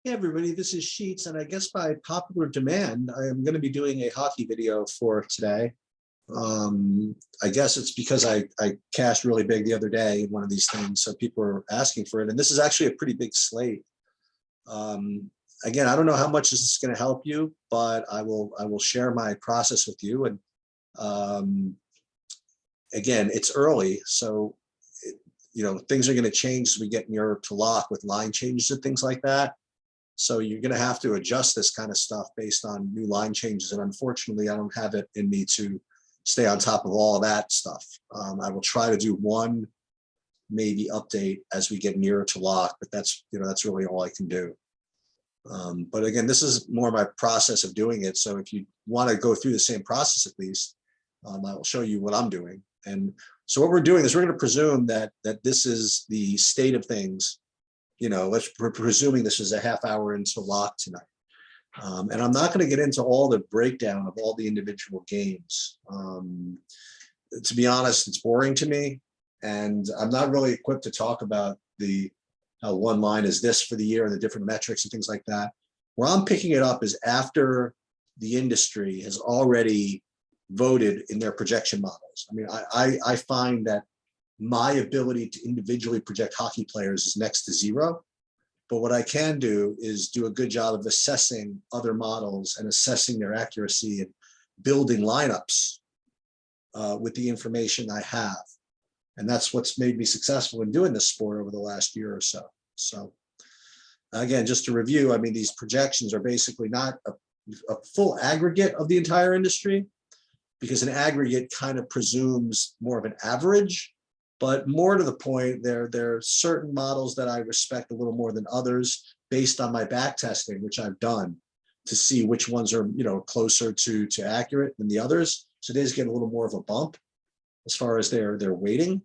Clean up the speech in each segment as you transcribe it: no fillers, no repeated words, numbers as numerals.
Hey everybody, this is Sheets, and I guess by popular demand, I am going to be doing a hockey video for today. I guess it's because I cashed really big the other day in one of these things, so people are asking for it. And this is actually a pretty big slate. Again, I don't know how much this is going to help you, but I will share my process with you. And again, it's early, so things are going to change as we get nearer to lock with line changes and things like that. So you're going to have to adjust this kind of stuff based on new line changes. And unfortunately, I don't have it in me to stay on top of all of that stuff. I will try to do one maybe update as we get nearer to lock, but that's really all I can do. But again, this is more my process of doing it. So if you want to go through the same process, at least, I will show you what I'm doing. And so what we're doing is we're going to presume that this is the state of things. We're presuming this is a half hour into lock tonight. And I'm not going to get into all the breakdown of all the individual games. To be honest, it's boring to me. And I'm not really equipped to talk about how one line is this for the year and the different metrics and things like that. Where I'm picking it up is after the industry has already voted in their projection models. I mean, I find that my ability to individually project hockey players is next to zero. But what I can do is do a good job of assessing other models and assessing their accuracy and building lineups with the information I have. And that's what's made me successful in doing this sport over the last year or so. So again, just to review, I mean, these projections are basically not a full aggregate of the entire industry, because an aggregate kind of presumes more of an average. But more to the point, there are certain models that I respect a little more than others based on my back testing, which I've done to see which ones are closer to accurate than the others. So they just get a little more of a bump as far as their weighting.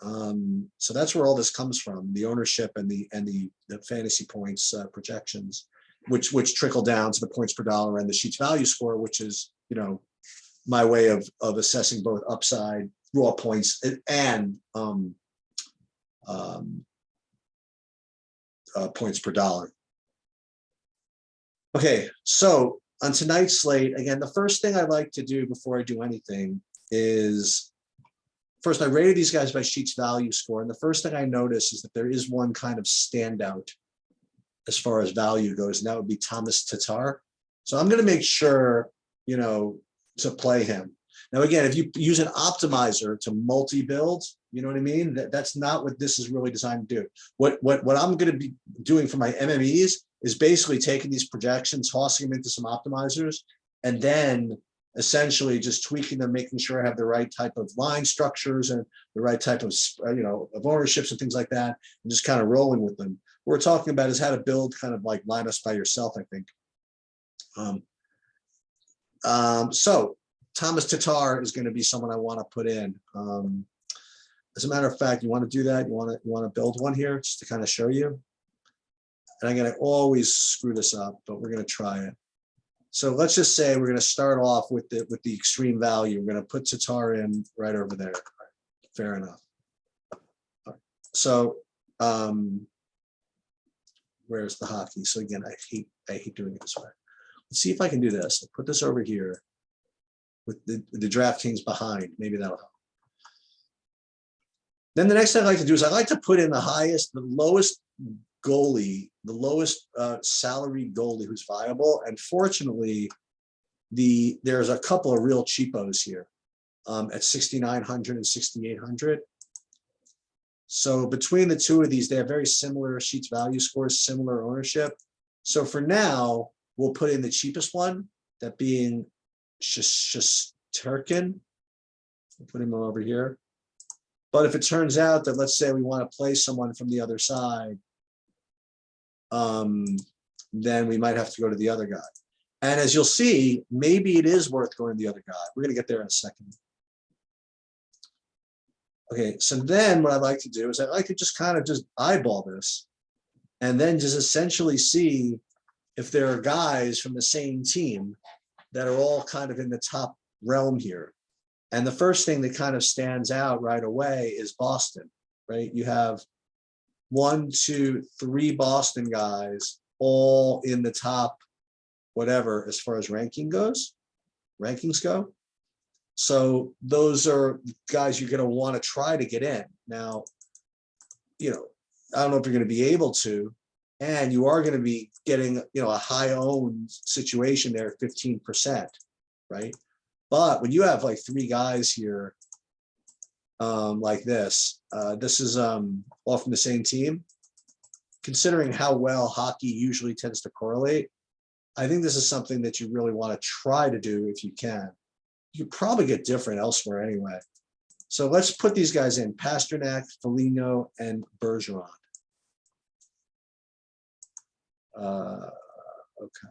So that's where all this comes from: the ownership and the fantasy points projections, which trickle down to the points per dollar and the Sheets value score, which is my way of assessing both upside, raw points, and points per dollar. Okay, so on tonight's slate, again, the first thing I like to do before I do anything is, first, I rated these guys by Sheets value score, and the first thing I notice is that there is one kind of standout as far as value goes, and that would be Thomas Tatar. So I'm going to make sure, to play him. Now, again, if you use an optimizer to multi-build, you know what I mean? That's not what this is really designed to do. What I'm going to be doing for my MMEs is basically taking these projections, tossing them into some optimizers, and then essentially just tweaking them, making sure I have the right type of line structures and the right type of of ownerships and things like that, and just kind of rolling with them. What we're talking about is how to build kind of like lineups by yourself, I think. So Thomas Tatar is going to be someone I want to put in. As a matter of fact, you want to do that? You want to build one here just to kind of show you? And I'm going to always screw this up, but we're going to try it. So let's just say we're going to start off with the extreme value. We're going to put Tatar in right over there. Fair enough. So where's the hockey? So again, I hate doing it this way. Let's see if I can do this. I'll put this over here with the DraftKings behind. Maybe that'll help. Then the next thing I like to do is I like to put in the lowest goalie, the lowest salary goalie who's viable. And fortunately, there's a couple of real cheapos here at 6,900 and 6,800. So between the two of these, they have very similar Sheets value scores, similar ownership. So for now, we'll put in the cheapest one, that being Shesterkin. We'll put him over here. But if it turns out that, let's say we want to play someone from the other side, then we might have to go to the other guy. And as you'll see, maybe it is worth going to the other guy. We're going to get there in a second. Okay, so then what I like to do is I like to just kind of just eyeball this and then just essentially see if there are guys from the same team that are all kind of in the top realm here. And the first thing that kind of stands out right away is Boston, right? You have 1, 2, 3 Boston guys all in the top, whatever, as far as rankings go. So those are guys you're going to want to try to get in. Now, I don't know if you're going to be able to, and you are going to be getting, a high owned situation there, 15%, right? But when you have like 3 guys here, like this is all from the same team. Considering how well hockey usually tends to correlate, I think this is something that you really want to try to do if you can. You probably get different elsewhere anyway. So let's put these guys in: Pasternak, Foligno, and Bergeron. Okay.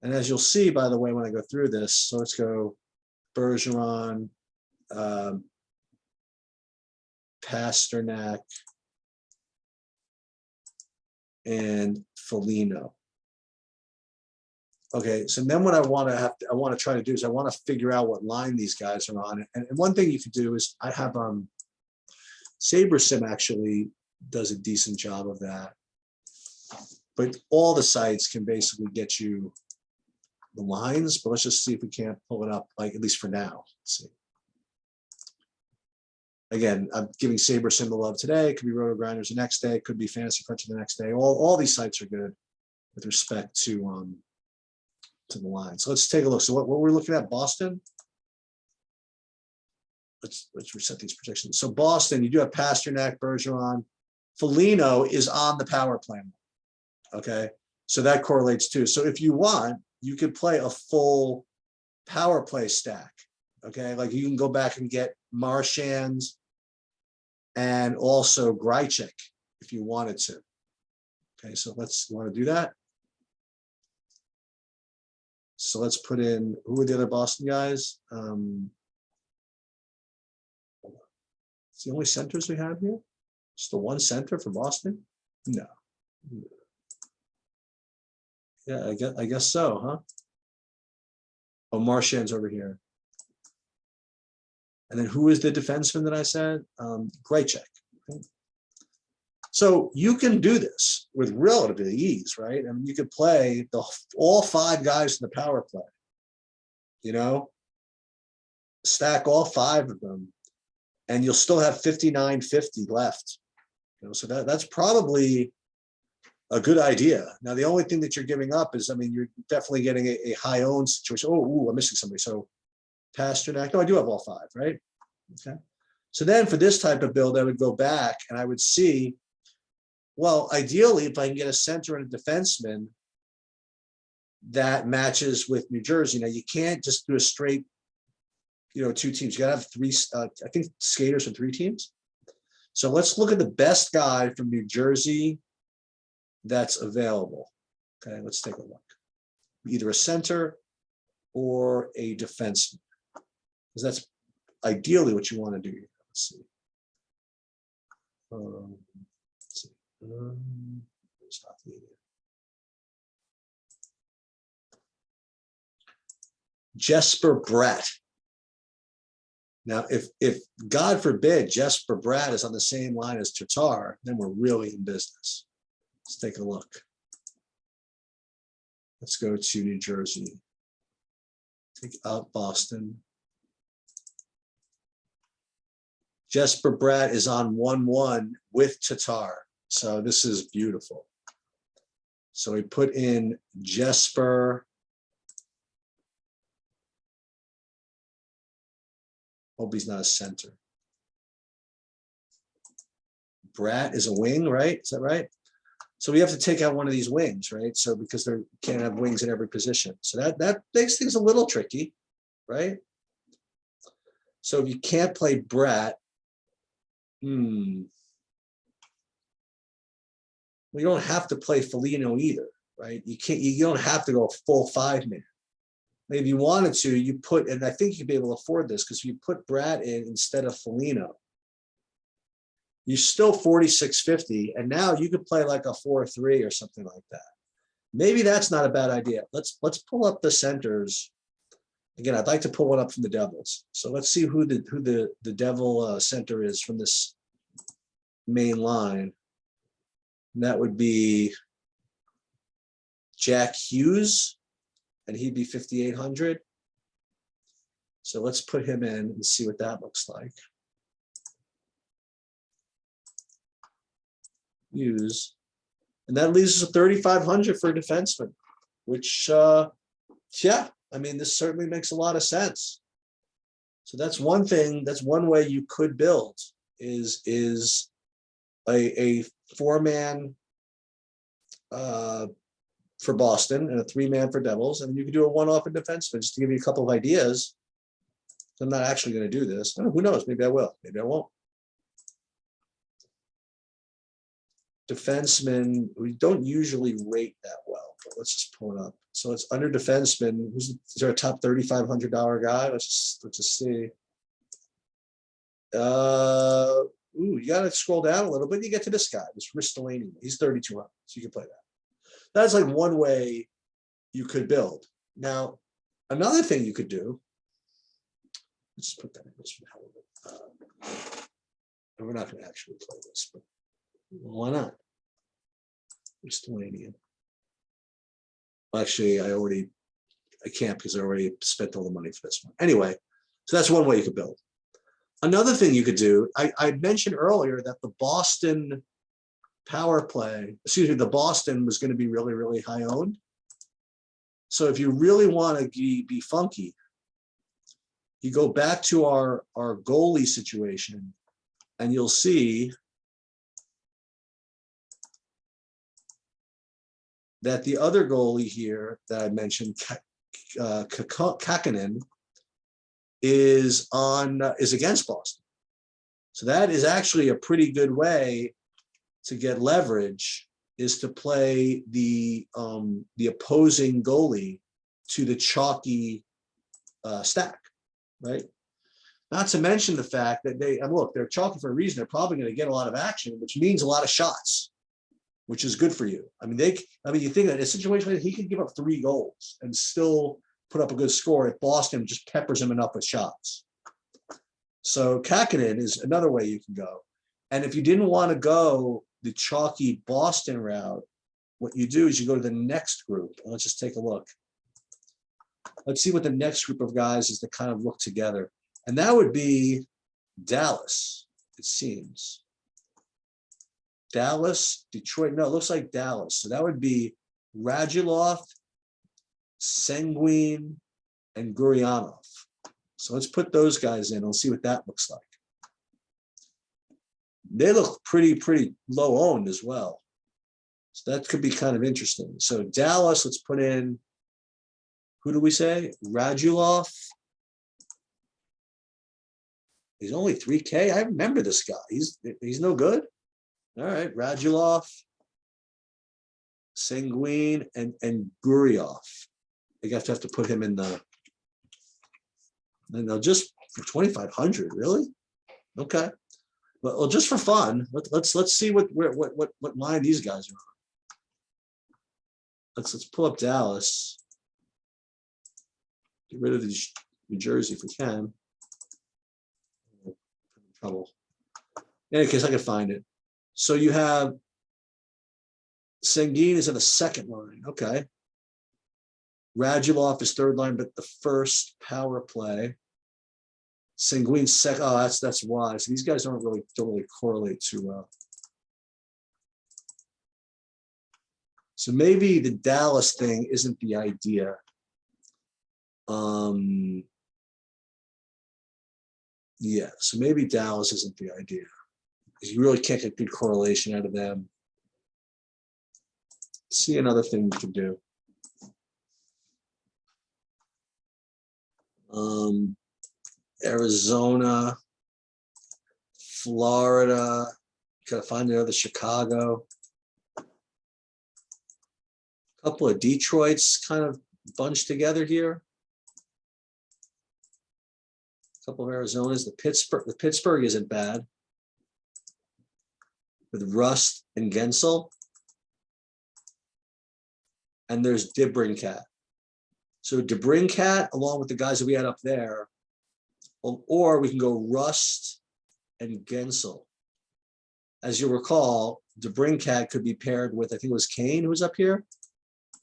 And as you'll see, by the way, when I go through this, so let's go Bergeron, Pasternak, and Foligno. Okay, so then what I want to try to do is I want to figure out what line these guys are on. And one thing you could do is I have SaberSim actually does a decent job of that. But all the sites can basically get you the lines, but let's just see if we can't pull it up, like at least for now. Let's see. Again, I'm giving SaberSim the love today. It could be Roto Grinders the next day. It could be Fantasy Cruncher the next day. All these sites are good with respect to the line. So let's take a look. So what we're looking at, Boston. Let's reset these projections. So Boston, you do have Pasternak, Bergeron. Foligno is on the power play. Okay, so that correlates too. So if you want, you could play a full power play stack. Okay, like you can go back and get Marchand and also Greichik if you wanted to. Okay, so you want to do that? So let's put in, who are the other Boston guys? It's the only centers we have here? Just the one center for Boston? No. Yeah, I guess so, huh? Oh, Marchand's over here. And then who is the defenseman that I said? Greichik. Okay. So you can do this with relative ease, right? I mean, you could play all 5 guys in the power play, stack all 5 of them, and you'll still have 59-50 left. So that's probably a good idea. Now, the only thing that you're giving up is, I mean, you're definitely getting a high owned situation. Oh, I'm missing somebody. So Pasternak. No, I do have all 5, right? Okay. So then for this type of build, I would go back and I would see, well, ideally, if I can get a center and a defenseman that matches with New Jersey. Now, you can't just do a straight, 2 teams. You got to have 3, I think skaters from 3 teams. So let's look at the best guy from New Jersey that's available. Okay, let's take a look. Either a center or a defenseman, because that's ideally what you want to do. Let's see. Jesper Bratt. Now, if God forbid Jesper Bratt is on the same line as Tatar, then we're really in business. Let's take a look. Let's go to New Jersey. Take out Boston. Jesper Bratt is on 1-1 with Tatar. So this is beautiful. So we put in Jesper. Hope he's not a center. Bratt is a wing, right? Is that right? So we have to take out one of these wings, right? So because they can't have wings in every position. So that makes things a little tricky, right? So if you can't play Bratt, well, you don't have to play Foligno either, right? You don't have to go full 5-man. If you wanted to, you put, and I think you'd be able to afford this because if you put Bratt in instead of Foligno, you're still 46.50, and now you could play like a 4-3 or something like that. Maybe that's not a bad idea. Let's pull up the centers. Again, I'd like to pull one up from the Devils. So let's see who the Devil center is from this main line. And that would be Jack Hughes, and he'd be 5,800. So let's put him in and see what that looks like. Hughes, and that leaves us 3,500 for a defenseman, which, yeah, I mean, this certainly makes a lot of sense. So that's one thing. That's one way you could build is a 4-man for Boston and a 3-man for Devils, and you could do a one-off in defenseman just to give you a couple of ideas. I'm not actually going to do this. Who knows? Maybe I will. Maybe I won't. Defenseman, we don't usually rate that well, but let's just pull it up. So it's under defenseman. Is there a top $3,500 guy? Let's just see. Ooh, you got to scroll down a little bit. You get to this guy, this Ristolainen. He's 3,200, so you can play that. That's like one way you could build. Now, another thing you could do. Let's put that in this and we're not going to actually play this, but why not? Ristolainen. Actually, I can't because I already spent all the money for this one. Anyway, so that's one way you could build. Another thing you could do, I mentioned earlier that the Boston power play, the Boston was going to be really, really high owned. So if you really want to be funky, you go back to our goalie situation and you'll see that the other goalie here that I mentioned, Kakkonen, is against Boston. So that is actually a pretty good way to get leverage, is to play the opposing goalie to the chalky stack, right? Not to mention the fact that they're chalky for a reason. They're probably going to get a lot of action, which means a lot of shots, which is good for you. I mean, you think that in a situation like he could give up 3 goals and still put up a good score if Boston just peppers him enough with shots. So Kakkonen is another way you can go. And if you didn't want to go the chalky Boston route, what you do is you go to the next group. And let's just take a look. Let's see what the next group of guys is that kind of look together. And that would be Dallas, it seems. Dallas, Detroit. No, it looks like Dallas. So that would be Radulov, Senguin, and Gurianov. So let's put those guys in. We'll see what that looks like. They look pretty low owned as well. So that could be kind of interesting. So Dallas, let's put in, who do we say? Radulov. He's only 3K. I remember this guy. He's no good. All right, Radulov, Senguin, and Gurianov. You have to put him in the. And they'll just for 2,500, really? Okay. Well, just for fun, let's see what line these guys are on. Let's pull up Dallas. Get rid of the New Jersey if we can. I'm in trouble. In any case, I can find it. So you have Senguin is in the second line. Okay. Radulov is third line, but the first power play. Senguin second. Oh, that's why. So these guys don't really correlate too well. So maybe the Dallas thing isn't the idea. Yeah, so maybe Dallas isn't the idea. Because you really can't get good correlation out of them. Let's see another thing you can do. Arizona, Florida, gotta find another Chicago. A couple of Detroits kind of bunched together here. A couple of Arizonas. The Pittsburgh isn't bad. With Rust and Gensel. And there's DeBrincat. So DeBrincat, along with the guys that we had up there, or we can go Rust and Gensel. As you recall, DeBrincat could be paired with, I think it was Kane who was up here.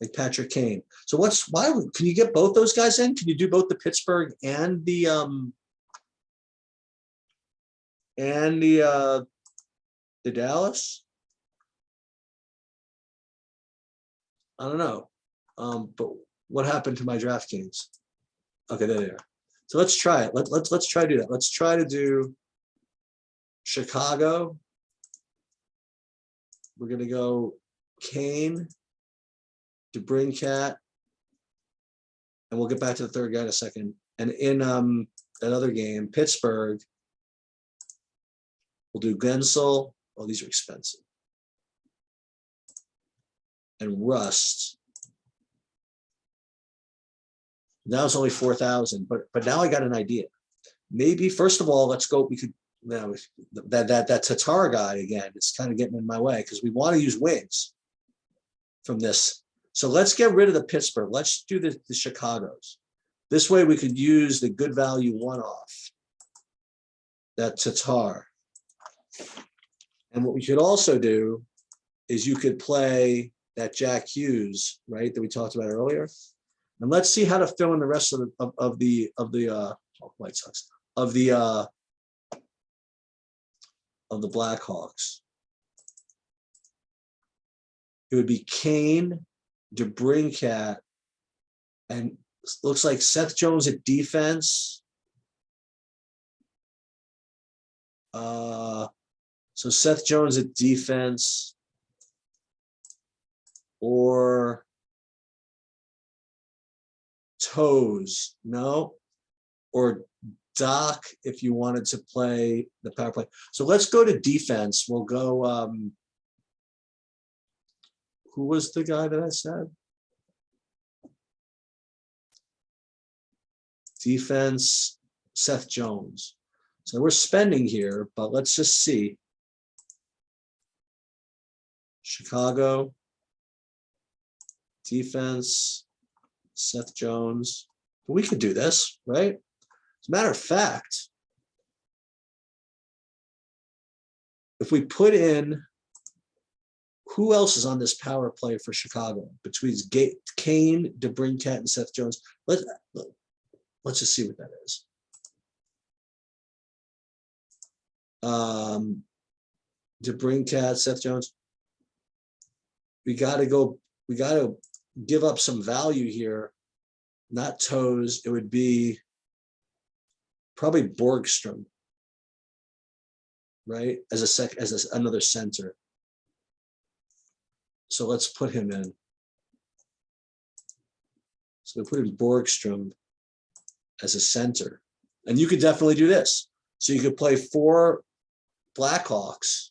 like Patrick Kane. So can you get both those guys in? Can you do both the Pittsburgh and the Dallas? I don't know. But what happened to my DraftKings? Okay, there they are. So let's try it. Let's try to do that. Let's try to do Chicago. We're gonna go Kane, DeBrincat, and we'll get back to the third guy in a second. And in that other game, Pittsburgh, we'll do Gensel. Oh, these are expensive. And Rust. Now it's only 4,000, but now I got an idea. Maybe first of all, let's go. We could now that Tatar guy again. It's kind of getting in my way because we want to use wings from this. So let's get rid of the Pittsburgh. Let's do the Chicago's. This way we could use the good value one-off, that Tatar. And what we could also do is you could play that Jack Hughes, right, that we talked about earlier. And let's see how to fill in the rest of the White Sox, of the Blackhawks. It would be Kane, DeBrincat, and looks like Seth Jones at defense. So Seth Jones at defense, or Toes, no, or Doc if you wanted to play the power play. So let's go to defense. We'll go. Who was the guy that I said? Defense, Seth Jones. So we're spending here, but let's just see. Chicago, defense, Seth Jones. We could do this, right? As a matter of fact, if we put in, who else is on this power play for Chicago between Kane, DeBrincat, and Seth Jones? Let's just see what that is. DeBrincat, Seth Jones. We got to give up some value here. Not Toes. It would be probably Borgstrom, right? As another center. So let's put him in. So we put in Borgstrom as a center. And you could definitely do this. So you could play 4 Blackhawks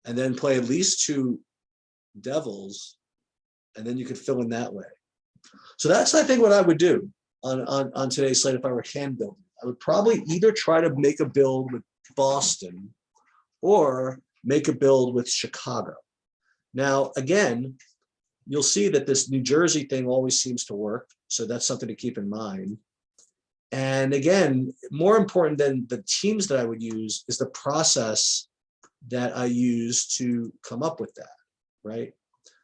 and then play at least 2 Devils, and then you could fill in that way. So that's, I think, what I would do on today's slate if I were hand building. I would probably either try to make a build with Boston or make a build with Chicago. Now, again, you'll see that this New Jersey thing always seems to work. So that's something to keep in mind. And again, more important than the teams that I would use is the process that I use to come up with that, right?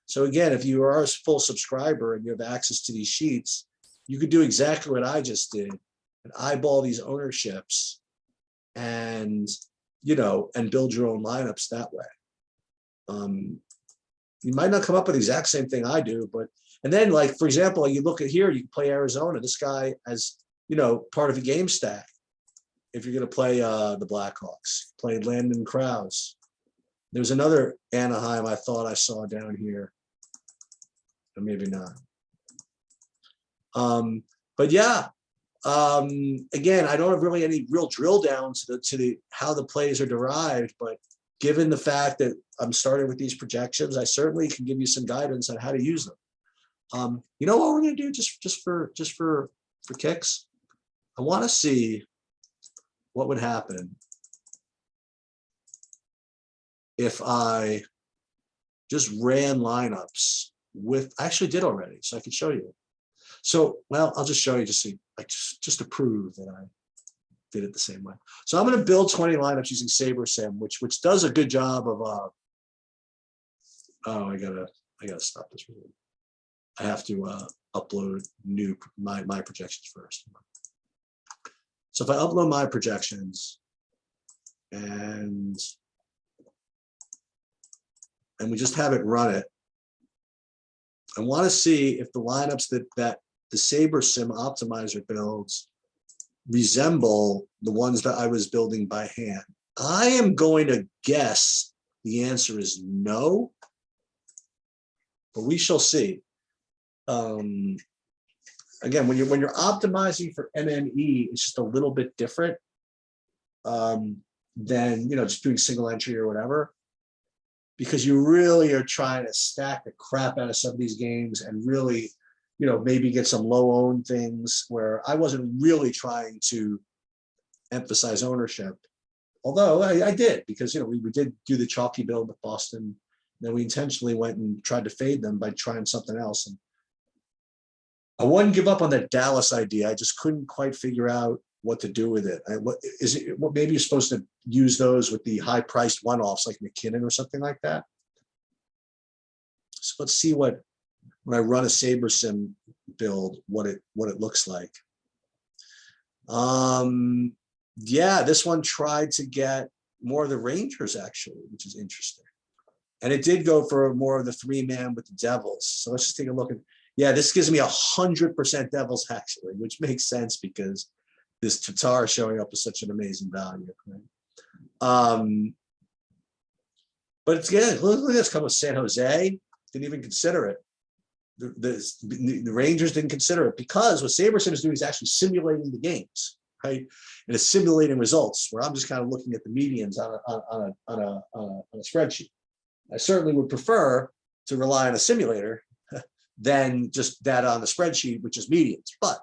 So again, if you are a full subscriber and you have access to these sheets, you could do exactly what I just did and eyeball these ownerships and, and build your own lineups that way. You might not come up with the exact same thing I do, and then, like, for example, you look at here, you can play Arizona. This guy as, part of a game stack. If you're going to play the Blackhawks, play Landon Krause. There's another Anaheim I thought I saw down here, or maybe not. But yeah, again, I don't have really any real drill down to the how the plays are derived, but given the fact that I'm starting with these projections, I certainly can give you some guidance on how to use them. You know what we're going to do just for kicks? I want to see what would happen if I just ran lineups with, I actually did already, so I can show you. So, well, I'll just show you just to prove that I did it the same way. So I'm going to build 20 lineups using SaberSim, which does a good job of, oh, I gotta stop this. I have to upload my projections first. So if I upload my projections and we just have it run it, I want to see if the lineups that the SaberSim optimizer builds resemble the ones that I was building by hand. I am going to guess the answer is no, but we shall see. Again, when you're optimizing for MME, it's just a little bit different than just doing single entry or whatever, because you really are trying to stack the crap out of some of these games and really, maybe get some low owned things where I wasn't really trying to emphasize ownership. Although I did, because we did do the chalky build with Boston. Then we intentionally went and tried to fade them by trying something else. And I wouldn't give up on that Dallas idea. I just couldn't quite figure out what to do with it. Maybe you're supposed to use those with the high priced one-offs like McKinnon or something like that. So let's see when I run a SaberSim build, what it looks like. Yeah, this one tried to get more of the Rangers actually, which is interesting. And it did go for more of the 3-man with the Devils. So let's just take a look at, yeah, this gives me 100% Devils actually, which makes sense because this Tatar showing up is such an amazing value. Right? But it's good. Look at this, come with San Jose, didn't even consider it. The Rangers didn't consider it because what SaberSim is doing is actually simulating the games, right? And it's simulating results where I'm just kind of looking at the medians on a spreadsheet. I certainly would prefer to rely on a simulator than just data on the spreadsheet, which is medians. But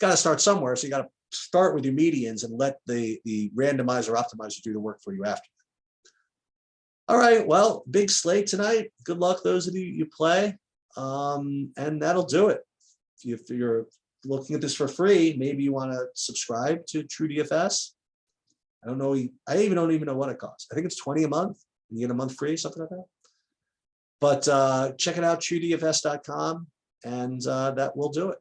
got to start somewhere, so you got to start with your medians and let the randomizer optimizer do the work for you after. All right, well, big slate tonight. Good luck those of you play, and that'll do it. If you're looking at this for free, maybe you want to subscribe to TrueDFS. I don't know. I don't even know what it costs. I think it's $20 a month. You get a month free, something like that. But check it out, truedfs.com, and that will do it.